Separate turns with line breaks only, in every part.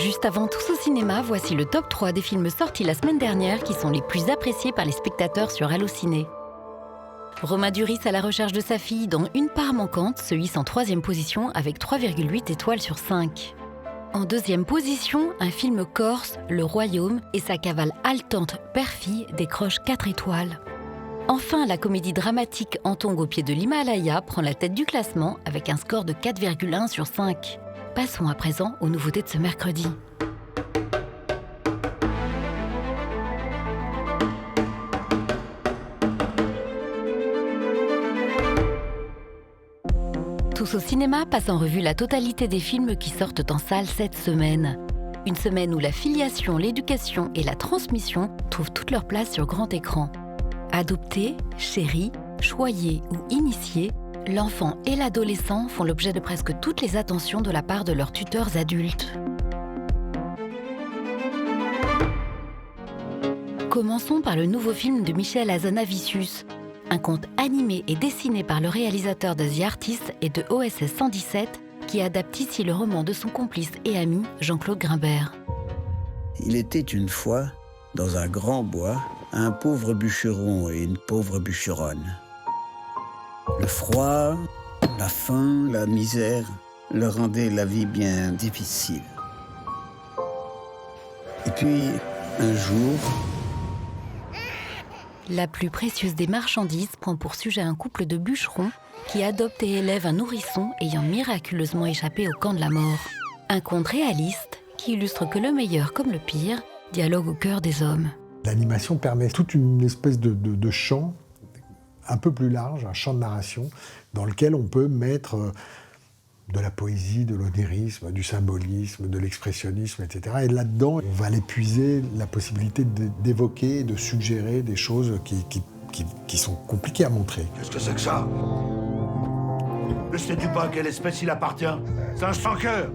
Juste avant Tous au cinéma, voici le top 3 des films sortis la semaine dernière qui sont les plus appréciés par les spectateurs sur Allociné. Romain Duris à la recherche de sa fille dans Une part manquante se hisse en 3e position avec 3,8 étoiles sur 5. En 2e position, un film corse, Le Royaume, et sa cavale haletante Père-Fille décroche 4 étoiles. Enfin, la comédie dramatique Antong au pied de l'Himalaya prend la tête du classement avec un score de 4,1 sur 5. Passons à présent aux nouveautés de ce mercredi. Tous au cinéma passe en revue la totalité des films qui sortent en salle cette semaine. Une semaine où la filiation, l'éducation et la transmission trouvent toute leur place sur grand écran. Adopté, chéri, choyé ou initié, l'enfant et l'adolescent font l'objet de presque toutes les attentions de la part de leurs tuteurs adultes. Commençons par le nouveau film de Michel Hazanavicius, un conte animé et dessiné par le réalisateur de The Artist et de OSS 117, qui adapte ici le roman de son complice et ami Jean-Claude Grimbert.
Il était une fois, dans un grand bois, un pauvre bûcheron et une pauvre bûcheronne. Le froid, la faim, la misère leur rendaient la vie bien difficile. Et puis, un jour...
La plus précieuse des marchandises prend pour sujet un couple de bûcherons qui adopte et élève un nourrisson ayant miraculeusement échappé au camp de la mort. Un conte réaliste qui illustre que le meilleur comme le pire dialogue au cœur des hommes.
L'animation permet toute une espèce de champ un peu plus large, un champ de narration, dans lequel on peut mettre de la poésie, de l'onirisme, du symbolisme, de l'expressionnisme, etc. Et là-dedans, on va aller puiser la possibilité d'évoquer, de suggérer des choses qui sont compliquées à montrer.
Qu'est-ce que c'est que ça? Ne sais-tu pas à quelle espèce il appartient? C'est un sans-cœur.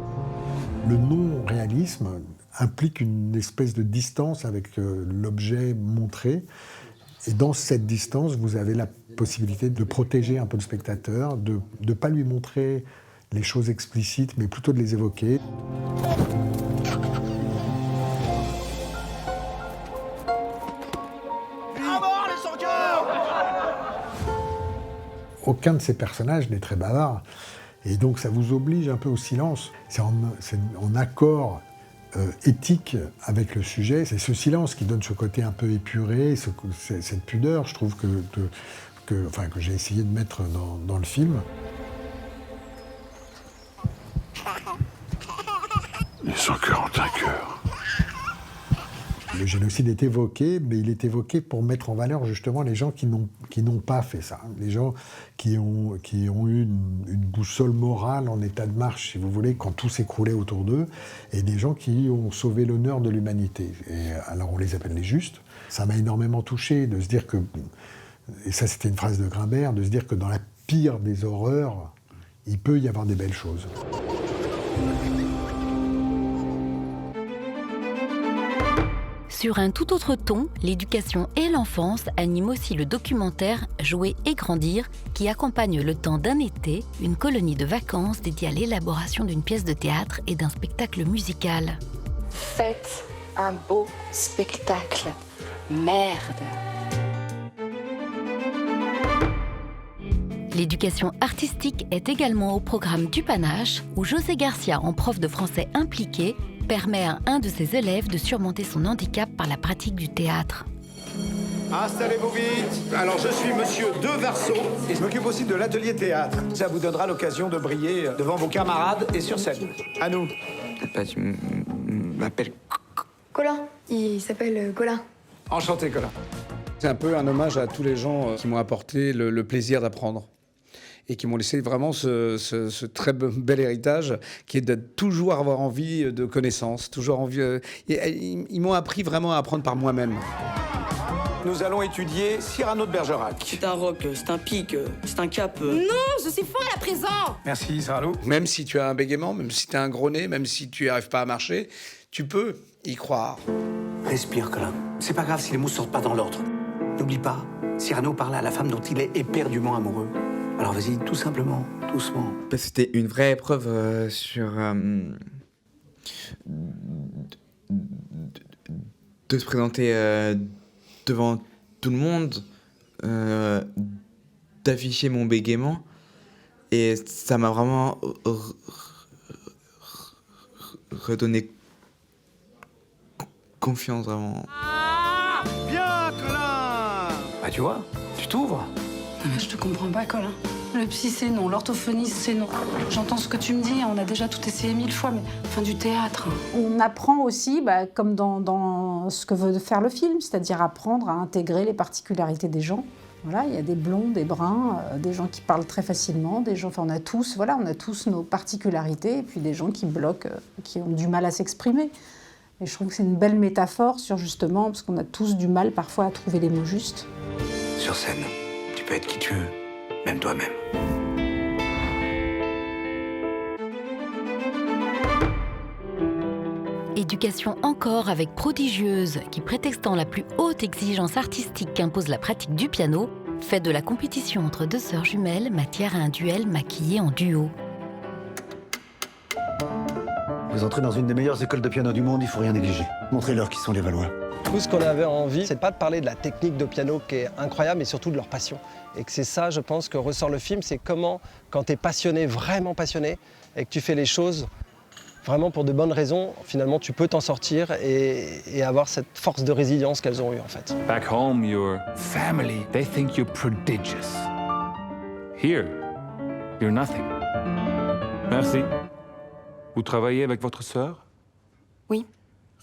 Le non-réalisme implique une espèce de distance avec l'objet montré. Et dans cette distance, vous avez la possibilité de protéger un peu le spectateur, de ne pas lui montrer les choses explicites, mais plutôt de les évoquer.
À mort, les sans-cœurs!
Aucun de ces personnages n'est très bavard. Et donc ça vous oblige un peu au silence. C'est en accord éthique avec le sujet. C'est ce silence qui donne ce côté un peu épuré, cette pudeur, je trouve, que j'ai essayé de mettre dans le film.
Les sans-cœurs ont un cœur.
Le génocide est évoqué, mais il est évoqué pour mettre en valeur justement les gens qui n'ont pas fait ça. Les gens qui ont eu une boussole morale en état de marche, si vous voulez, quand tout s'écroulait autour d'eux, et des gens qui ont sauvé l'honneur de l'humanité. Et alors on les appelle les justes. Ça m'a énormément touché de se dire que, et ça c'était une phrase de Grimbert, de se dire que dans la pire des horreurs, il peut y avoir des belles choses.
Sur un tout autre ton, l'éducation et l'enfance animent aussi le documentaire Jouer et grandir qui accompagne le temps d'un été, une colonie de vacances dédiée à l'élaboration d'une pièce de théâtre et d'un spectacle musical.
Faites un beau spectacle. Merde.
L'éducation artistique est également au programme du Panache, où José Garcia, en prof de français impliqué, permet à un de ses élèves de surmonter son handicap par la pratique du théâtre.
Installez-vous vite. Alors, je suis monsieur Deverson et je m'occupe aussi de l'atelier théâtre. Ça vous donnera l'occasion de briller devant vos camarades et sur scène. À nous.
Je m'appelle
Colin. Il s'appelle Colin.
Enchanté, Colin.
C'est un peu un hommage à tous les gens qui m'ont apporté le plaisir d'apprendre et qui m'ont laissé vraiment ce très bel héritage qui est de toujours avoir envie de connaissances, toujours envie... Ils m'ont appris vraiment à apprendre par moi-même.
Nous allons étudier Cyrano de Bergerac.
C'est un roc, c'est un pic, c'est un cap.
Non, je suis folle à présent.
Merci, Cyrano.
Même si tu as un bégaiement, même si tu as un gros nez, même si tu n'arrives pas à marcher, tu peux y croire.
Respire, Colin. C'est pas grave si les mots sortent pas dans l'ordre. N'oublie pas, Cyrano parlait à la femme dont il est éperdument amoureux. Alors vas-y, tout simplement, doucement.
C'était une vraie épreuve sur de se présenter devant tout le monde, d'afficher mon bégaiement. Et ça m'a vraiment redonné confiance, vraiment.
Bien, Colin! Bah, tu vois, tu t'ouvres.
Non, mais je te comprends pas, Colin. Le psy, c'est non. L'orthophoniste, c'est non. J'entends ce que tu me dis, on a déjà tout essayé 1000 fois, mais fin du théâtre.
On apprend aussi, comme dans ce que veut faire le film, c'est-à-dire apprendre à intégrer les particularités des gens. Voilà, il y a des blonds, des bruns, des gens qui parlent très facilement, des gens, on a tous nos particularités, et puis des gens qui bloquent, qui ont du mal à s'exprimer. Et je trouve que c'est une belle métaphore sur justement, parce qu'on a tous du mal parfois à trouver les mots justes.
Sur scène, tu peux être qui tu veux, même toi-même.
Éducation encore avec Prodigieuse, qui prétextant la plus haute exigence artistique qu'impose la pratique du piano, fait de la compétition entre deux sœurs jumelles matière à un duel maquillé en duo.
Vous entrez dans une des meilleures écoles de piano du monde, il faut rien négliger. Montrez-leur qui sont les Valois.
Tout ce qu'on avait envie, c'est pas de parler de la technique de piano qui est incroyable, mais surtout de leur passion. Et que c'est ça, je pense, que ressort le film, c'est comment, quand tu es passionné, vraiment passionné, et que tu fais les choses vraiment pour de bonnes raisons, finalement, tu peux t'en sortir et avoir cette force de résilience qu'elles ont eue, en fait.
Back home, your family, they think you're prodigious. Here, you're nothing. Merci. Vous travaillez avec votre sœur?
Oui.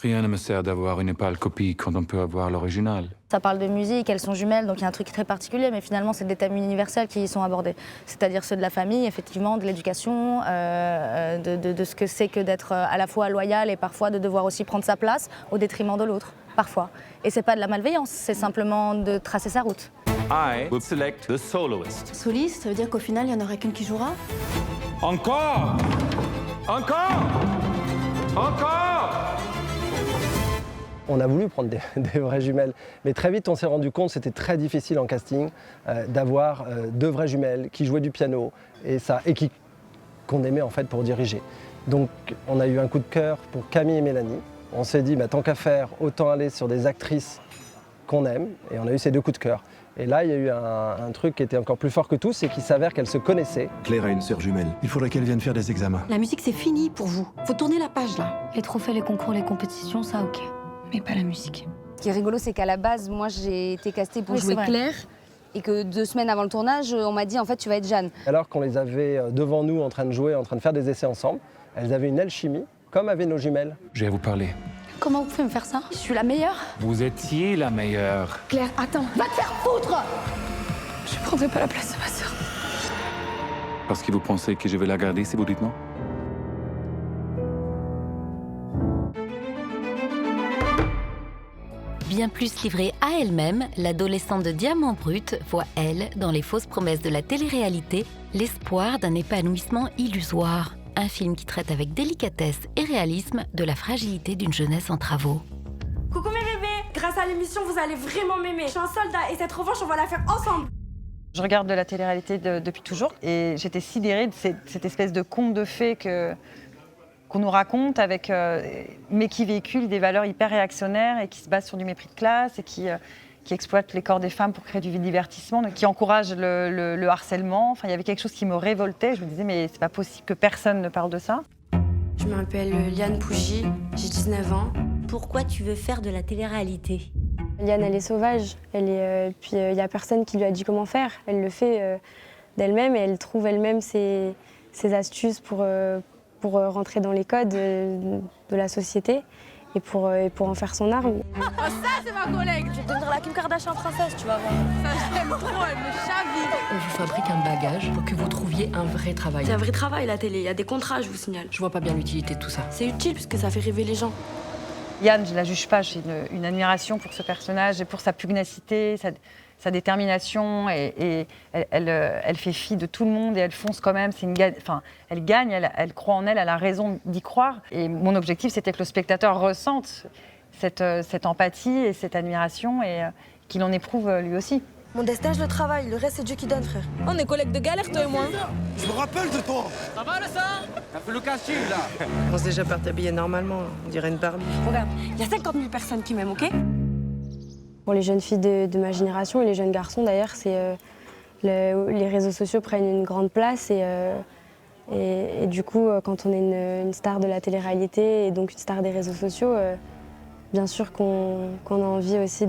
Rien ne me sert d'avoir une pâle copie quand on peut avoir l'original.
Ça parle de musique, elles sont jumelles, donc il y a un truc très particulier, mais finalement, c'est des thèmes universels qui y sont abordés. C'est-à-dire ceux de la famille, effectivement, de l'éducation, de ce que c'est que d'être à la fois loyal et parfois de devoir aussi prendre sa place au détriment de l'autre, parfois. Et c'est pas de la malveillance, c'est simplement de tracer sa route.
I will select the soloist.
Soliste, ça veut dire qu'au final, il n'y en aura qu'une qui jouera?
Encore! Encore! Encore!
On a voulu prendre des vraies jumelles, mais très vite on s'est rendu compte que c'était très difficile en casting d'avoir deux vraies jumelles qui jouaient du piano et qu'on aimait en fait pour diriger. Donc on a eu un coup de cœur pour Camille et Mélanie. On s'est dit tant qu'à faire, autant aller sur des actrices qu'on aime, et on a eu ces deux coups de cœur. Et là, il y a eu un truc qui était encore plus fort que tout, c'est qu'il s'avère qu'elles se connaissaient.
Claire a une sœur jumelle. Il faudrait qu'elle vienne faire des examens.
La musique, c'est fini pour vous. Faut tourner la page, là.
Les trophées, les concours, les compétitions, ça, ok. Mais pas la musique.
Ce qui est rigolo, c'est qu'à la base, moi, j'ai été castée pour jouer
vrai.
Claire. Et que 2 semaines avant le tournage, on m'a dit, en fait, tu vas être Jeanne.
Alors qu'on les avait devant nous, en train de jouer, en train de faire des essais ensemble, elles avaient une alchimie, comme avaient nos jumelles.
Je vais vous parler.
Comment vous pouvez me faire ça? Je suis la meilleure.
Vous étiez la meilleure.
Claire, attends. Va te faire foutre!
Je prendrai pas la place de ma sœur.
Parce que vous pensez que je vais la garder si vous dites non?
Bien plus livrée à elle-même, l'adolescente de Diamant Brut voit, elle, dans les fausses promesses de la télé-réalité, l'espoir d'un épanouissement illusoire. Un film qui traite avec délicatesse et réalisme de la fragilité d'une jeunesse en travaux.
Coucou mes bébés! Grâce à l'émission, vous allez vraiment m'aimer. Je suis un soldat et cette revanche, on va la faire ensemble.
Je regarde de la télé-réalité depuis toujours et j'étais sidérée de cette espèce de conte de fées qu'on nous raconte, mais qui véhicule des valeurs hyper réactionnaires et qui se base sur du mépris de classe et qui exploite les corps des femmes pour créer du divertissement, donc qui encourage le harcèlement. Enfin, il y avait quelque chose qui me révoltait. Je me disais, mais c'est pas possible que personne ne parle de ça.
Je m'appelle Liane Pougy, j'ai 19 ans.
Pourquoi tu veux faire de la télé-réalité?
Liane, elle est sauvage. Puis il n'y a personne qui lui a dit comment faire. Elle le fait d'elle-même et elle trouve elle-même ses astuces pour rentrer dans les codes de la société et pour en faire son arme.
Ça, c'est ma collègue.
Je deviendrai la Kim Kardashian française, tu vas voir.
Ça, je l'aime trop, elle me chavire.
On vous fabrique un bagage pour que vous trouviez un vrai travail.
C'est un vrai travail, la télé. Il y a des contrats, je vous signale.
Je vois pas bien l'utilité de tout ça.
C'est utile puisque ça fait rêver les gens.
Yann, je ne la juge pas, j'ai une admiration pour ce personnage et pour sa pugnacité, sa détermination. Et elle fait fi de tout le monde et elle fonce quand même. Elle gagne, elle croit en elle, elle a raison d'y croire. Et mon objectif, c'était que le spectateur ressente cette empathie et cette admiration et qu'il en éprouve lui aussi.
Mon destin, je le travaille. Le reste, c'est Dieu qui donne, frère.
On est collègues de galère, toi et moi.
Je me rappelle de toi.
Ça va, le sang?
T'as fait le casting, là.
Commence déjà par t'habiller normalement, on dirait une Barbie.
Regarde, il y a 50 000 personnes qui m'aiment, ok?
Pour les jeunes filles de ma génération et les jeunes garçons d'ailleurs, les réseaux sociaux prennent une grande place et du coup, quand on est une star de la télé-réalité et donc une star des réseaux sociaux, bien sûr qu'on a envie aussi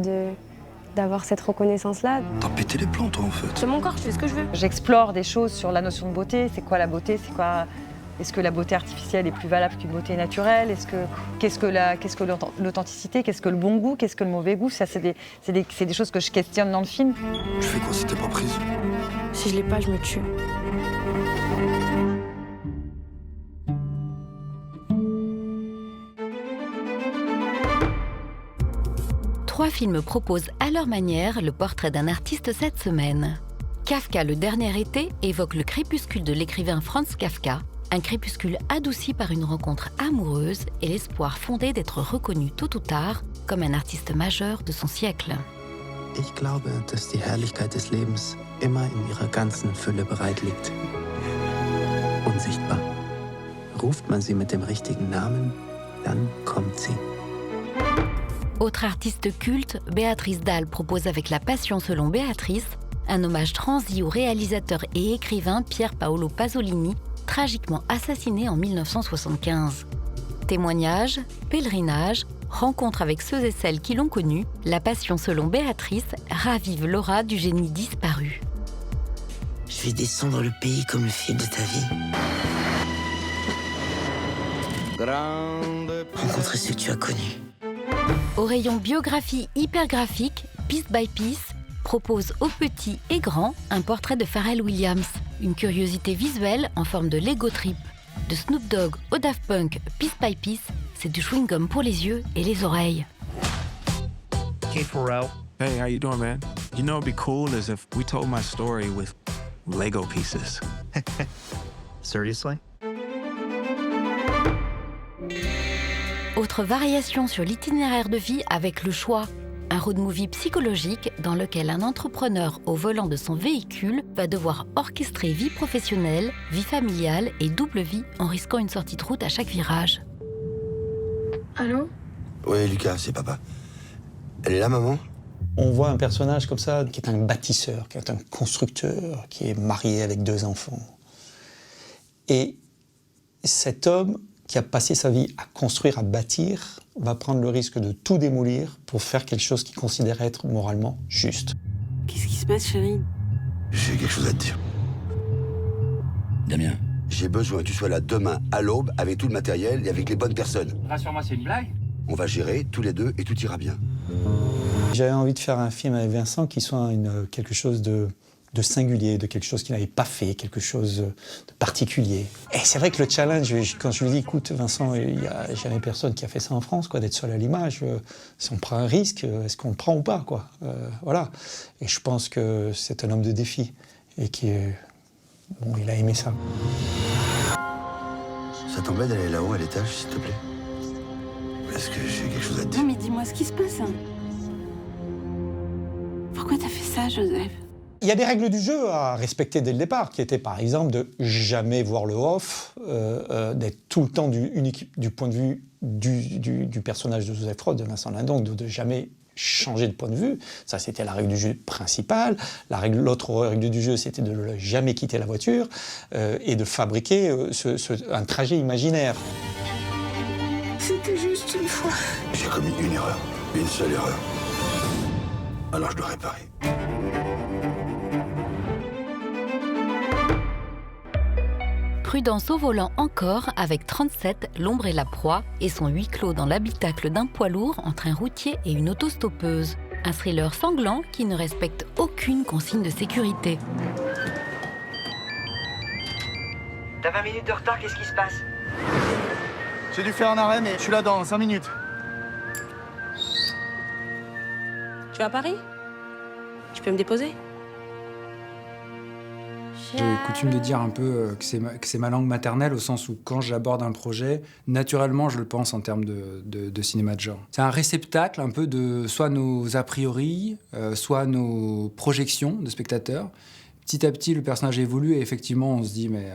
d'avoir cette reconnaissance-là.
T'as pété les plombs, toi, en fait.
C'est mon corps, je fais ce que je veux.
J'explore des choses sur la notion de beauté. C'est quoi la beauté? C'est quoi... Est-ce que la beauté artificielle est plus valable qu'une beauté naturelle? Qu'est-ce que l'authenticité? Qu'est-ce que le bon goût? Qu'est-ce que le mauvais goût? Ça, c'est des choses que je questionne dans le film.
Tu fais quoi si t'es pas prise?
Si je l'ai pas, je me tue.
Trois films proposent à leur manière le portrait d'un artiste cette semaine. Kafka, le dernier été, évoque le crépuscule de l'écrivain Franz Kafka, un crépuscule adouci par une rencontre amoureuse et l'espoir fondé d'être reconnu tôt ou tard comme un artiste majeur de son siècle.
Ich glaube, dass die Herrlichkeit des Lebens immer in ihrer ganzen Fülle bereit liegt. Unsichtbar. Ruft man sie mit dem richtigen Namen, dann kommt sie.
Autre artiste culte, Béatrice Dalle propose avec La Passion selon Béatrice un hommage transi au réalisateur et écrivain Pier Paolo Pasolini, tragiquement assassiné en 1975. Témoignages, pèlerinage, rencontre avec ceux et celles qui l'ont connu, La Passion selon Béatrice ravive l'aura du génie disparu.
Je vais descendre le pays comme le fil de ta vie. Rencontrer ceux que tu as connus.
Au rayon biographie hyper graphique, Piece by Piece propose aux petits et grands un portrait de Pharrell Williams, une curiosité visuelle en forme de Lego Trip. De Snoop Dogg au Daft Punk, Piece by Piece, c'est du chewing-gum pour les yeux et les oreilles.
Kid Pharrell.
Hey, how you doing, man? You know, it'd be cool as if we told my story with Lego pieces.
Seriously?
Autre variation sur l'itinéraire de vie avec Le Choix, un road movie psychologique dans lequel un entrepreneur au volant de son véhicule va devoir orchestrer vie professionnelle, vie familiale et double vie en risquant une sortie de route à chaque virage.
Allô?
Oui, Lucas, c'est papa. Elle est là, maman?
On voit un personnage comme ça qui est un bâtisseur, qui est un constructeur, qui est marié avec 2 enfants. Et cet homme qui a passé sa vie à construire, à bâtir, va prendre le risque de tout démolir pour faire quelque chose qu'il considère être moralement juste.
Qu'est-ce qui se passe, chérie?
J'ai quelque chose à te dire. Damien, j'ai besoin que tu sois là demain à l'aube avec tout le matériel et avec les bonnes personnes.
Rassure-moi, c'est une blague?
On va gérer tous les deux et tout ira bien.
J'avais envie de faire un film avec Vincent qui soit quelque chose de singulier, de quelque chose qu'il n'avait pas fait, quelque chose de particulier. Et c'est vrai que le challenge, quand je lui dis, écoute Vincent, il n'y a jamais personne qui a fait ça en France, d'être seul à l'image, si on prend un risque, est-ce qu'on le prend ou pas, quoi. Voilà. Et je pense que c'est un homme de défi et il a aimé ça.
Ça t'embête d'aller là-haut à l'étage, s'il te plaît? Est-ce que j'ai quelque chose à te dire?
Non, mais dis-moi ce qui se passe. Pourquoi t'as fait ça, Joseph?
Il y a des règles du jeu à respecter dès le départ, qui étaient par exemple de jamais voir le off, d'être tout le temps du point de vue du personnage de Joseph Roth, de Vincent Lindon, de jamais changer de point de vue. Ça, c'était la règle du jeu principale. L'autre règle du jeu, c'était de ne jamais quitter la voiture et de fabriquer un trajet imaginaire.
C'était juste une fois.
J'ai commis une erreur, une seule erreur. Alors je dois réparer.
Prudence au volant encore avec 37, L'ombre et la proie et son huis clos dans l'habitacle d'un poids lourd entre un routier et une autostoppeuse. Un thriller sanglant qui ne respecte aucune consigne de sécurité.
T'as 20 minutes de retard, qu'est-ce qui se passe?
J'ai dû faire un arrêt, mais je suis là dans 5 minutes.
Tu vas à Paris? Tu peux me déposer?
J'ai coutume de dire un peu que c'est ma langue maternelle, au sens où quand j'aborde un projet, naturellement je le pense en termes de cinéma de genre. C'est un réceptacle un peu de soit nos a priori, soit nos projections de spectateurs. Petit à petit, le personnage évolue et effectivement on se dit mais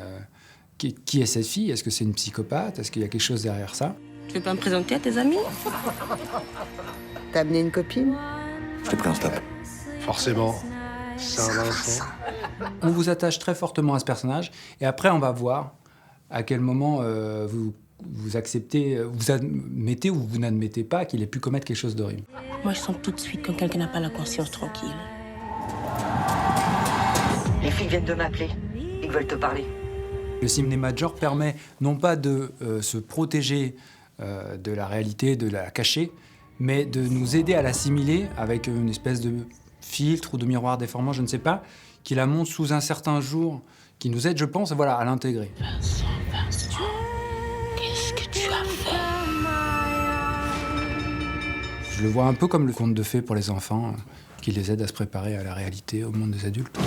qui est cette fille? Est-ce que c'est une psychopathe? Est-ce qu'il y a quelque chose derrière ça?
Tu veux pas me présenter à tes amis? T'as amené une copine?
Je t'ai pris un stop. Forcément, Saint-Vincent.
On vous attache très fortement à ce personnage et après on va voir à quel moment vous acceptez, vous admettez ou vous n'admettez pas qu'il ait pu commettre quelque chose d'horrible.
Moi, je sens tout de suite quand quelqu'un n'a pas la conscience tranquille.
Les filles viennent de m'appeler. Ils veulent te parler.
Le cinéma de genre permet non pas de se protéger de la réalité, de la cacher, mais de nous aider à l'assimiler avec une espèce de filtre ou de miroir déformant, je ne sais pas, qui la montre sous un certain jour, qui nous aide, je pense, voilà, à l'intégrer.
Vincent, qu'est-ce que tu as fait?
Je le vois un peu comme le conte de fées pour les enfants, qui les aide à se préparer à la réalité, au monde des adultes.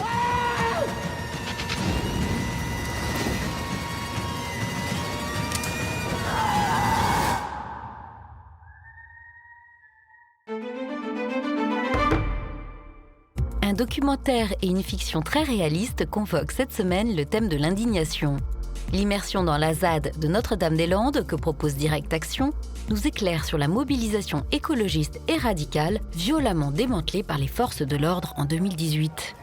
Un documentaire et une fiction très réaliste convoquent cette semaine le thème de l'indignation. L'immersion dans la ZAD de Notre-Dame-des-Landes, que propose Direct Action, nous éclaire sur la mobilisation écologiste et radicale violemment démantelée par les forces de l'ordre en 2018.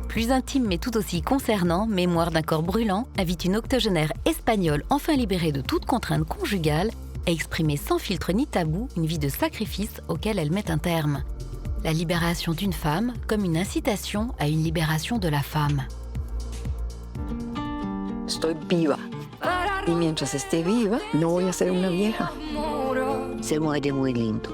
Plus intime mais tout aussi concernant, Mémoire d'un corps brûlant invite une octogénaire espagnole enfin libérée de toute contrainte conjugale à exprimer sans filtre ni tabou une vie de sacrifice auquel elle met un terme. La libération d'une femme comme une incitation à une libération de la femme.
Estoy viva. Y mientras esté viva, no voy a ser una vieja. Se muere muy lindo.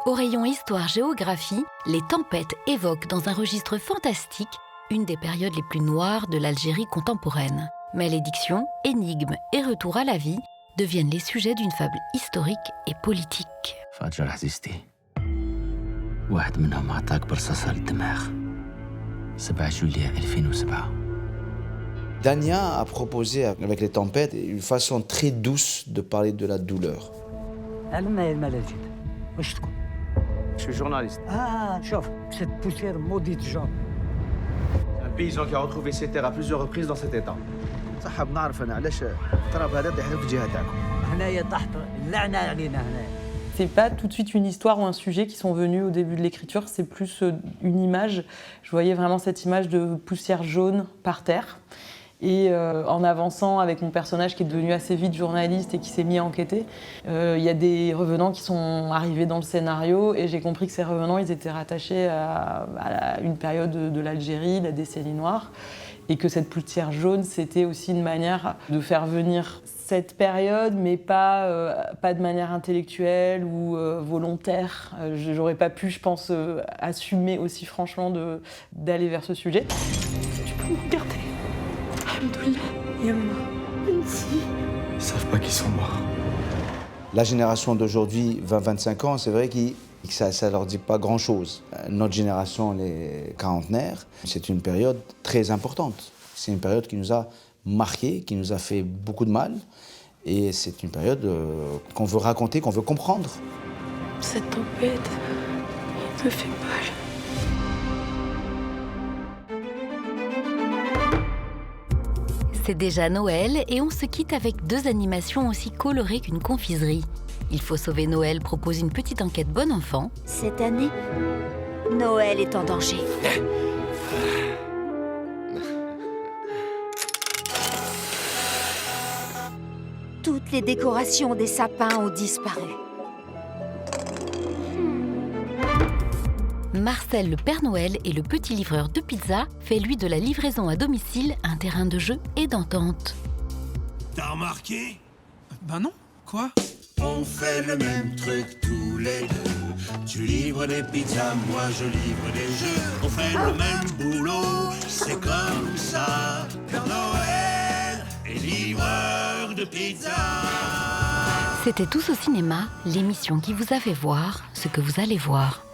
Au rayon histoire-géographie, les tempêtes évoquent dans un registre fantastique une des périodes les plus noires de l'Algérie contemporaine. Malédiction, énigmes et retour à la vie deviennent les sujets d'une fable historique et politique.
فاجر عزيزتي واحد منهم عطاك برصاصة للدماغ 7 جويلية 2007.
Dania a proposé avec les tempêtes une façon très douce de parler de la douleur.
Je suis journaliste.
شوف cette poussière maudite genre.
Un paysan qui a retrouvé ses terres à plusieurs reprises dans cet état. صح بنعرف انا علاش التراب هذا يحدث في الجهه تاعكم.
هنايا تحت اللعنة علينا هنا.
C'est pas tout de suite une histoire ou un sujet qui sont venus au début de l'écriture, c'est plus une image. Je voyais vraiment cette image de poussière jaune par terre. Et en avançant avec mon personnage qui est devenu assez vite journaliste et qui s'est mis à enquêter, il y a des revenants qui sont arrivés dans le scénario et j'ai compris que ces revenants, ils étaient rattachés à une période de l'Algérie, la décennie noire, et que cette poussière jaune, c'était aussi une manière de faire venir cette période, mais pas de manière intellectuelle ou volontaire. J'aurais pas pu, je pense, assumer aussi franchement d'aller vers ce sujet. Tu peux me regarder.
Ils savent pas qu'ils sont morts. La génération d'aujourd'hui, 20-25 ans, c'est vrai que ça leur dit pas grand-chose. Notre génération, les quarantenaires, c'est une période très importante. C'est une période qui nous a marqué, qui nous a fait beaucoup de mal. Et c'est une période qu'on veut raconter, qu'on veut comprendre.
Cette tempête me fait mal.
C'est déjà Noël et on se quitte avec 2 animations aussi colorées qu'une confiserie. Il faut sauver Noël propose une petite enquête bon enfant.
Cette année, Noël est en danger. Toutes les décorations des sapins ont disparu.
Marcel le Père Noël et le petit livreur de pizza fait lui de la livraison à domicile un terrain de jeu et d'entente.
T'as remarqué? Ben non, quoi? On fait le même truc tous les deux. Tu livres des pizzas, moi je livre des jeux. On fait le même boulot, c'est comme ça. Père Noël et livreur de pizza.
C'était Tous au cinéma, l'émission qui vous a fait voir ce que vous allez voir.